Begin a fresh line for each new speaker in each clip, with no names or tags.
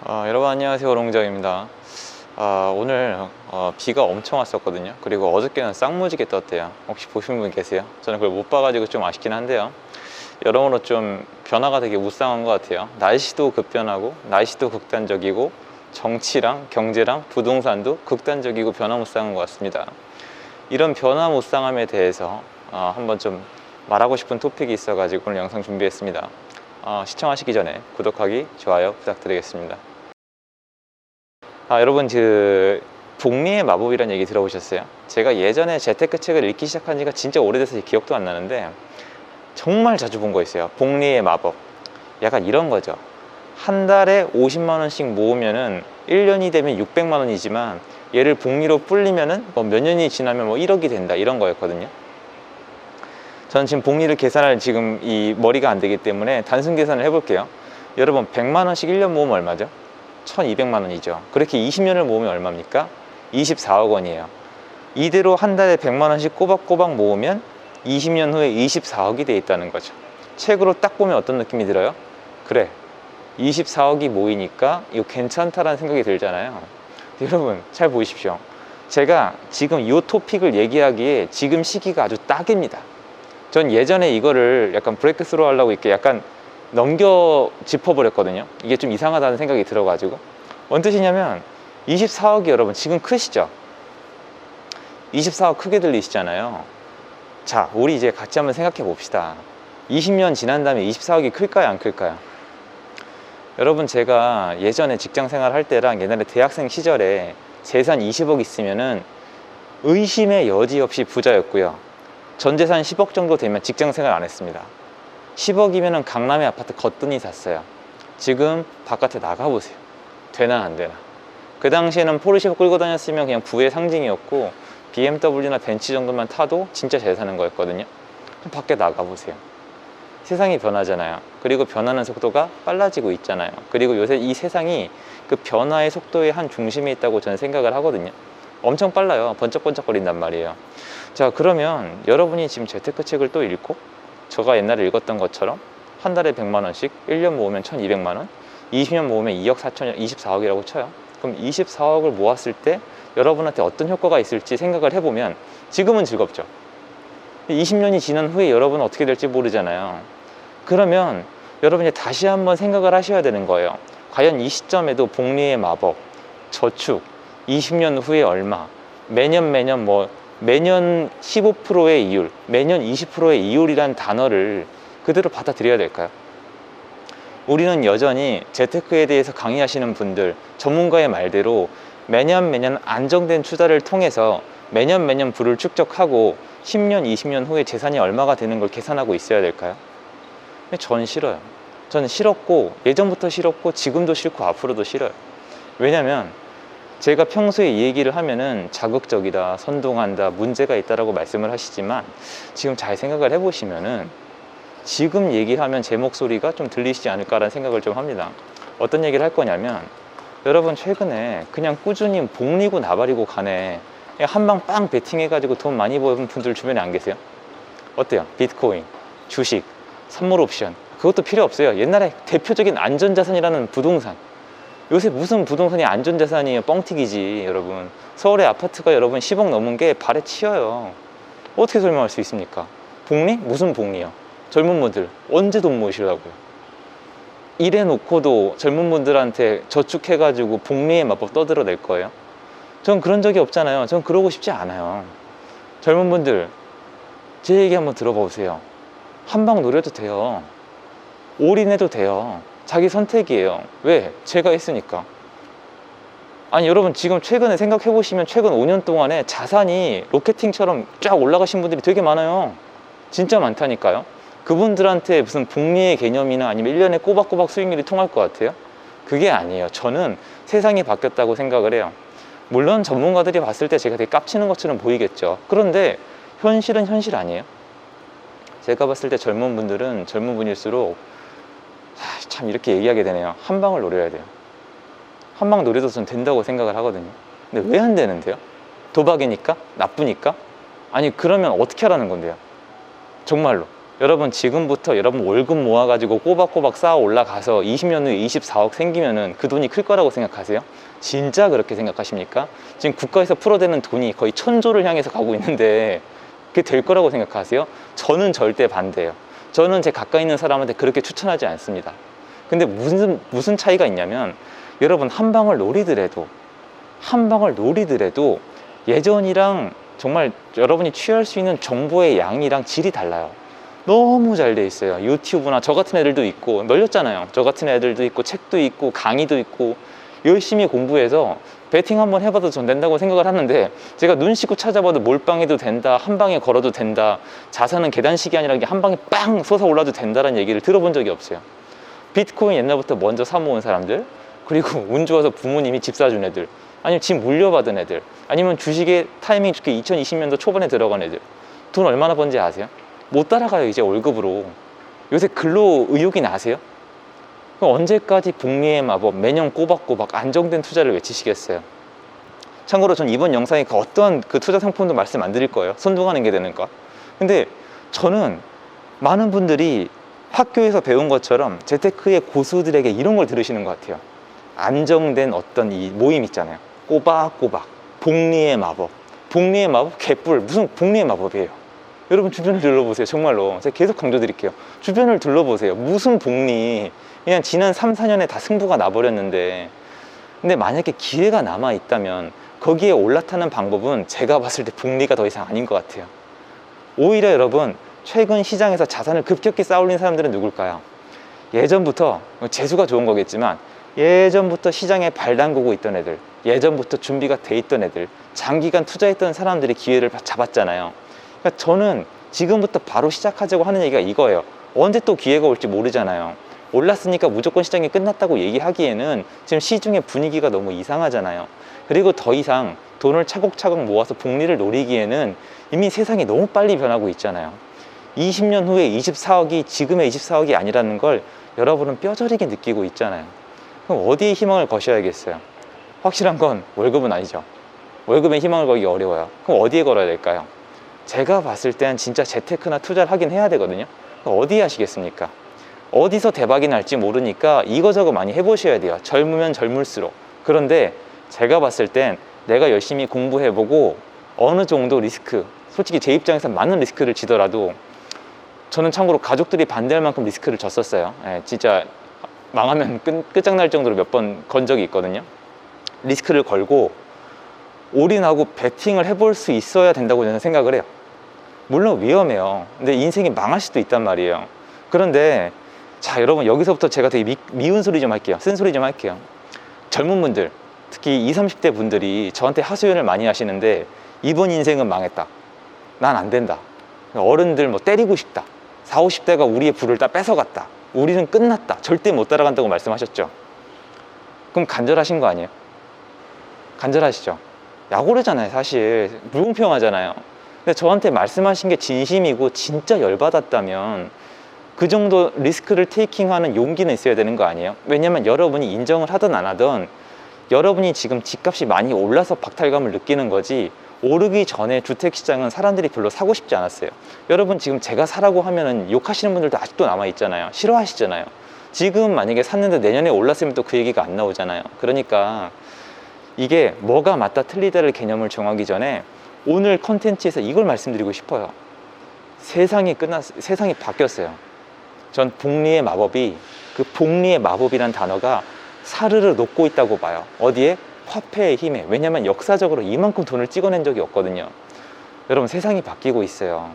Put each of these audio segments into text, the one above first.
여러분 안녕하세요, 롱정입니다. 오늘 비가 엄청 왔었거든요. 그리고 어저께는 쌍무지개 떴대요. 혹시 보신 분 계세요? 저는 그걸 못 봐가지고 좀 아쉽긴 한데요. 여러모로 좀 변화가 되게 무쌍한 것 같아요. 날씨도 급변하고 날씨도 극단적이고 정치랑 경제랑 부동산도 극단적이고 변화무쌍한 것 같습니다. 이런 변화무쌍함에 대해서 한번 좀 말하고 싶은 토픽이 있어가지고 오늘 영상 준비했습니다. 시청하시기 전에 구독하기, 좋아요 부탁드리겠습니다. 여러분 복리의 마법이라는 얘기 들어보셨어요? 제가 예전에 재테크 책을 읽기 시작한 지가 진짜 오래돼서 기억도 안 나는데 정말 자주 본 거 있어요. 복리의 마법. 약간 이런 거죠. 한 달에 50만 원씩 모으면은 1년이 되면 600만 원이지만 얘를 복리로 불리면은 몇 년이 지나면 1억이 된다, 이런 거였거든요. 저는 지금 복리를 계산할 지금 이 머리가 안 되기 때문에 단순 계산을 해볼게요. 여러분 100만 원씩 1년 모으면 얼마죠? 1200만 원이죠. 그렇게 20년을 모으면 얼마입니까? 24억 원이에요. 이대로 한 달에 100만 원씩 꼬박꼬박 모으면 20년 후에 24억이 돼 있다는 거죠. 책으로 딱 보면 어떤 느낌이 들어요? 그래, 24억이 모이니까 이거 괜찮다라는 생각이 들잖아요. 여러분 잘 보십시오. 제가 지금 이 토픽을 얘기하기에 지금 시기가 아주 딱입니다. 전 예전에 이거를 약간 브레이크스루 하려고 이렇게 약간 넘겨 짚어버렸거든요. 이게 좀 이상하다는 생각이 들어가지고. 뭔 뜻이냐면 24억이 여러분 지금 크시죠? 24억 크게 들리시잖아요. 자, 우리 이제 같이 한번 생각해 봅시다. 20년 지난 다음에 24억이 클까요, 안 클까요? 여러분, 제가 예전에 직장 생활 할 때랑 옛날에 대학생 시절에 재산 20억 있으면은 의심의 여지 없이 부자였고요. 전 재산 10억 정도 되면 직장 생활 안 했습니다. 10억이면 강남에 아파트 거뜬히 샀어요. 지금 바깥에 나가보세요. 되나 안 되나. 그 당시에는 포르쉐 끌고 다녔으면 그냥 부의 상징이었고 BMW나 벤츠 정도만 타도 진짜 잘 사는 거였거든요. 밖에 나가보세요. 세상이 변하잖아요. 그리고 변하는 속도가 빨라지고 있잖아요. 그리고 요새 이 세상이 그 변화의 속도의 한 중심에 있다고 저는 생각을 하거든요. 엄청 빨라요. 번쩍번쩍거린단 말이에요. 자, 그러면 여러분이 지금 재테크 책을 또 읽고 제가 옛날에 읽었던 것처럼 한 달에 100만 원씩 1년 모으면 1200만 원, 20년 모으면 2억 4천여, 24억이라고 쳐요. 그럼 24억을 모았을 때 여러분한테 어떤 효과가 있을지 생각을 해보면 지금은 즐겁죠. 20년이 지난 후에 여러분은 어떻게 될지 모르잖아요. 그러면 여러분이 다시 한번 생각을 하셔야 되는 거예요. 과연 이 시점에도 복리의 마법, 저축, 20년 후에 얼마, 매년 매년 15%의 이율, 매년 20%의 이율이란 단어를 그대로 받아들여야 될까요? 우리는 여전히 재테크에 대해서 강의하시는 분들, 전문가의 말대로 매년 안정된 투자를 통해서 매년 부를 축적하고 10년, 20년 후에 재산이 얼마가 되는 걸 계산하고 있어야 될까요? 근데 전 싫어요. 저는 싫었고, 예전부터 싫었고, 지금도 싫고, 앞으로도 싫어요. 왜냐면 제가 평소에 이 얘기를 하면은 자극적이다, 선동한다, 문제가 있다라고 말씀을 하시지만 지금 잘 생각을 해보시면은 지금 얘기하면 제 목소리가 좀 들리시지 않을까라는 생각을 좀 합니다. 어떤 얘기를 할 거냐면 여러분 최근에 그냥 꾸준히 복리고 나발이고 가네 한방 빵 베팅해가지고 돈 많이 버는 분들 주변에 안 계세요? 어때요? 비트코인, 주식, 선물 옵션 그것도 필요 없어요. 옛날에 대표적인 안전자산이라는 부동산, 요새 무슨 부동산이 안전자산이에요? 뻥튀기지. 여러분 서울의 아파트가 여러분 10억 넘은 게 발에 치여요. 어떻게 설명할 수 있습니까? 복리? 무슨 복리요? 젊은 분들 언제 돈 모으시려고요? 일해놓고도 젊은 분들한테 저축해가지고 복리의 마법 떠들어낼 거예요? 전 그런 적이 없잖아요. 전 그러고 싶지 않아요. 젊은 분들 제 얘기 한번 들어보세요. 한방 노려도 돼요. 올인해도 돼요. 자기 선택이에요. 왜? 제가 했으니까. 아니 여러분 지금 최근에 생각해 보시면 최근 5년 동안에 자산이 로켓팅처럼 쫙 올라가신 분들이 되게 많아요. 진짜 많다니까요. 그분들한테 무슨 복리의 개념이나 아니면 1년에 꼬박꼬박 수익률이 통할 것 같아요? 그게 아니에요. 저는 세상이 바뀌었다고 생각을 해요. 물론 전문가들이 봤을 때 제가 되게 깝치는 것처럼 보이겠죠. 그런데 현실은 현실 아니에요? 제가 봤을 때 젊은 분들은 젊은 분일수록 참 이렇게 얘기하게 되네요. 한 방을 노려야 돼요. 한 방 노려도 전 된다고 생각을 하거든요. 근데 왜 안 되는데요? 도박이니까? 나쁘니까? 아니 그러면 어떻게 하라는 건데요? 정말로 여러분 지금부터 여러분 월급 모아가지고 꼬박꼬박 쌓아 올라가서 20년 후에 24억 생기면은 그 돈이 클 거라고 생각하세요? 진짜 그렇게 생각하십니까? 지금 국가에서 풀어대는 돈이 거의 1000조를 향해서 가고 있는데 그게 될 거라고 생각하세요? 저는 절대 반대예요. 저는 제 가까이 있는 사람한테 그렇게 추천하지 않습니다. 근데 무슨 차이가 있냐면 여러분 한 방을 노리더라도 예전이랑 정말 여러분이 취할 수 있는 정보의 양이랑 질이 달라요. 너무 잘 돼 있어요. 유튜브나 저 같은 애들도 있고, 널렸잖아요. 저 같은 애들도 있고, 책도 있고, 강의도 있고, 열심히 공부해서 배팅 한번 해봐도 전 된다고 생각을 하는데, 제가 눈 씻고 찾아봐도 몰빵해도 된다, 한 방에 걸어도 된다, 자산은 계단식이 아니라 한 방에 빵 솟아올라도 된다는 얘기를 들어본 적이 없어요. 비트코인 옛날부터 먼저 사모은 사람들, 그리고 운 좋아서 부모님이 집 사준 애들, 아니면 집 물려받은 애들, 아니면 주식에 타이밍 좋게 2020년도 초반에 들어간 애들, 돈 얼마나 번지 아세요? 못 따라가요. 이제 월급으로. 요새 근로 의욕이 나세요? 그럼 언제까지 복리의 마법, 매년 꼬박꼬박 안정된 투자를 외치시겠어요? 참고로 전 이번 영상에 어떠한 그 투자 상품도 말씀 안 드릴 거예요. 선동하는 게 되는가. 근데 저는 많은 분들이 학교에서 배운 것처럼 재테크의 고수들에게 이런 걸 들으시는 것 같아요. 안정된 어떤 이 모임 있잖아요. 꼬박꼬박 복리의 마법. 복리의 마법? 개뿔. 무슨 복리의 마법이에요? 여러분 주변을 둘러보세요. 정말로 제가 계속 강조드릴게요. 주변을 둘러보세요. 무슨 복리. 그냥 지난 3, 4년에 다 승부가 나버렸는데, 근데 만약에 기회가 남아 있다면 거기에 올라타는 방법은 제가 봤을 때 복리가 더 이상 아닌 것 같아요. 오히려 여러분 최근 시장에서 자산을 급격히 쌓아올린 사람들은 누굴까요? 예전부터, 재수가 좋은 거겠지만 예전부터 시장에 발 담그고 있던 애들, 예전부터 준비가 돼 있던 애들, 장기간 투자했던 사람들이 기회를 잡았잖아요. 그러니까 저는 지금부터 바로 시작하자고 하는 얘기가 이거예요. 언제 또 기회가 올지 모르잖아요. 올랐으니까 무조건 시장이 끝났다고 얘기하기에는 지금 시중의 분위기가 너무 이상하잖아요. 그리고 더 이상 돈을 차곡차곡 모아서 복리를 노리기에는 이미 세상이 너무 빨리 변하고 있잖아요. 20년 후에 24억이 지금의 24억이 아니라는 걸 여러분은 뼈저리게 느끼고 있잖아요. 그럼 어디에 희망을 거셔야겠어요? 확실한 건 월급은 아니죠. 월급에 희망을 걸기 어려워요. 그럼 어디에 걸어야 될까요? 제가 봤을 땐 진짜 재테크나 투자를 하긴 해야 되거든요. 어디에 하시겠습니까? 어디서 대박이 날지 모르니까 이거저거 많이 해보셔야 돼요. 젊으면 젊을수록. 그런데 제가 봤을 땐 내가 열심히 공부해보고 어느 정도 리스크, 솔직히 제 입장에서 많은 리스크를 지더라도, 저는 참고로 가족들이 반대할 만큼 리스크를 졌었어요. 진짜 망하면 끝장날 정도로 몇 번 건 적이 있거든요. 리스크를 걸고 올인하고 베팅을 해볼 수 있어야 된다고 저는 생각을 해요. 물론 위험해요. 근데 인생이 망할 수도 있단 말이에요. 그런데 자, 여러분 여기서부터 제가 되게 미운 소리 좀 할게요. 쓴 소리 좀 할게요. 젊은 분들, 특히 20, 30대 분들이 저한테 하소연을 많이 하시는데, 이번 인생은 망했다, 난 안 된다, 어른들 뭐 때리고 싶다, 40, 50대가 우리의 부를 다 뺏어갔다, 우리는 끝났다, 절대 못 따라간다고 말씀하셨죠. 그럼 간절하신 거 아니에요? 간절하시죠? 약오르잖아요. 사실 불공평하잖아요. 근데 저한테 말씀하신 게 진심이고 진짜 열받았다면 그 정도 리스크를 테이킹하는 용기는 있어야 되는 거 아니에요? 왜냐면 여러분이 인정을 하든 안 하든 여러분이 지금 집값이 많이 올라서 박탈감을 느끼는 거지, 오르기 전에 주택시장은 사람들이 별로 사고 싶지 않았어요. 여러분 지금 제가 사라고 하면은 욕하시는 분들도 아직도 남아있잖아요. 싫어하시잖아요. 지금 만약에 샀는데 내년에 올랐으면 또 그 얘기가 안 나오잖아요. 그러니까 이게 뭐가 맞다 틀리다를 개념을 정하기 전에 오늘 컨텐츠에서 이걸 말씀드리고 싶어요. 세상이 바뀌었어요. 전 복리의 마법이, 그 복리의 마법이란 단어가 사르르 녹고 있다고 봐요. 어디에? 화폐의 힘에. 왜냐면 역사적으로 이만큼 돈을 찍어낸 적이 없거든요. 여러분 세상이 바뀌고 있어요.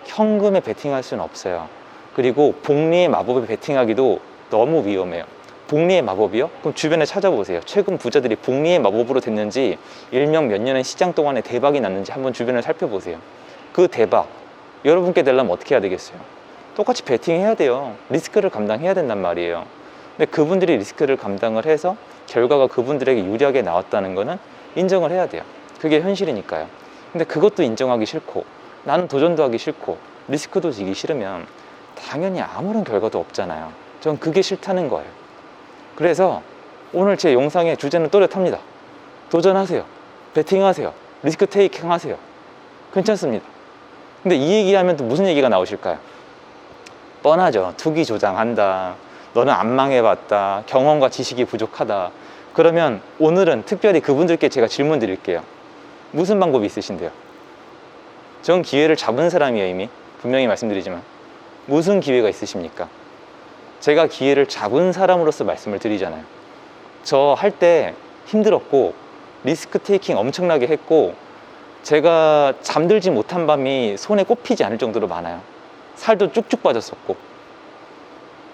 현금에 베팅할 수는 없어요. 그리고 복리의 마법에 베팅하기도 너무 위험해요. 복리의 마법이요? 그럼 주변에 찾아보세요. 최근 부자들이 복리의 마법으로 됐는지, 일명 몇 년의 시장 동안에 대박이 났는지 한번 주변을 살펴보세요. 그 대박 여러분께 되려면 어떻게 해야 되겠어요? 똑같이 베팅해야 돼요. 리스크를 감당해야 된단 말이에요. 근데 그분들이 리스크를 감당을 해서 결과가 그분들에게 유리하게 나왔다는 거는 인정을 해야 돼요. 그게 현실이니까요. 근데 그것도 인정하기 싫고, 나는 도전도 하기 싫고 리스크도 지기 싫으면 당연히 아무런 결과도 없잖아요. 전 그게 싫다는 거예요. 그래서 오늘 제 영상의 주제는 또렷합니다. 도전하세요. 베팅하세요. 리스크 테이킹 하세요. 괜찮습니다. 근데 이 얘기하면 또 무슨 얘기가 나오실까요? 뻔하죠. 투기 조장한다, 너는 안 망해봤다, 경험과 지식이 부족하다. 그러면 오늘은 특별히 그분들께 제가 질문 드릴게요. 무슨 방법이 있으신데요? 전 기회를 잡은 사람이에요. 이미 분명히 말씀드리지만 무슨 기회가 있으십니까? 제가 기회를 잡은 사람으로서 말씀을 드리잖아요. 저 할 때 힘들었고 리스크 테이킹 엄청나게 했고 제가 잠들지 못한 밤이 손에 꼽히지 않을 정도로 많아요. 살도 쭉쭉 빠졌었고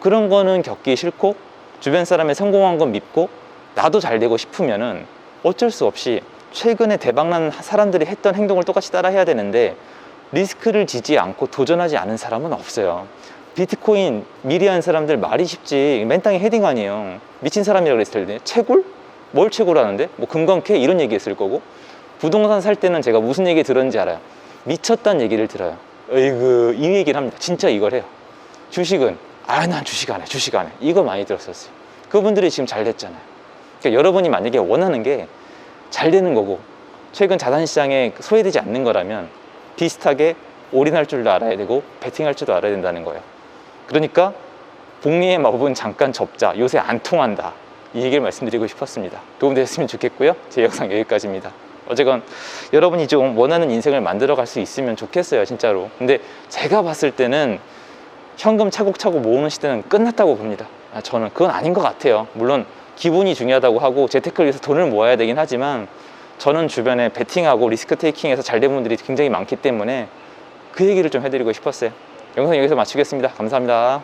그런 거는 겪기 싫고 주변 사람의 성공한 건 믿고 나도 잘 되고 싶으면은 어쩔 수 없이 최근에 대박난 사람들이 했던 행동을 똑같이 따라 해야 되는데 리스크를 지지 않고 도전하지 않은 사람은 없어요. 비트코인 미리 한 사람들 말이 쉽지 맨땅에 헤딩 아니에요. 미친 사람이라고 그랬을 텐데 채굴? 뭘 채굴하는데? 뭐 금광캐? 이런 얘기 했을 거고 부동산 살 때는 제가 무슨 얘기 들었는지 알아요. 미쳤다는 얘기를 들어요. 어이구 이 얘기를 합니다. 진짜 이걸 해요. 주식은 난 주식 안 해 주식 안 해 이거 많이 들었었어요. 그분들이 지금 잘 됐잖아요. 그러니까 여러분이 만약에 원하는 게 잘 되는 거고 최근 자산시장에 소외되지 않는 거라면 비슷하게 올인할 줄도 알아야 되고 베팅할 줄도 알아야 된다는 거예요. 그러니까 복리의 마법은 잠깐 접자, 요새 안 통한다, 이 얘기를 말씀드리고 싶었습니다. 도움되셨으면 좋겠고요. 제 영상 여기까지입니다. 어쨌건 여러분이 좀 원하는 인생을 만들어 갈 수 있으면 좋겠어요, 진짜로. 근데 제가 봤을 때는 현금 차곡차곡 모으는 시대는 끝났다고 봅니다. 저는 그건 아닌 것 같아요. 물론 기분이 중요하다고 하고 재테크를 위해서 돈을 모아야 되긴 하지만 저는 주변에 베팅하고 리스크 테이킹에서 잘 된 분들이 굉장히 많기 때문에 그 얘기를 좀 해드리고 싶었어요. 영상 여기서 마치겠습니다. 감사합니다.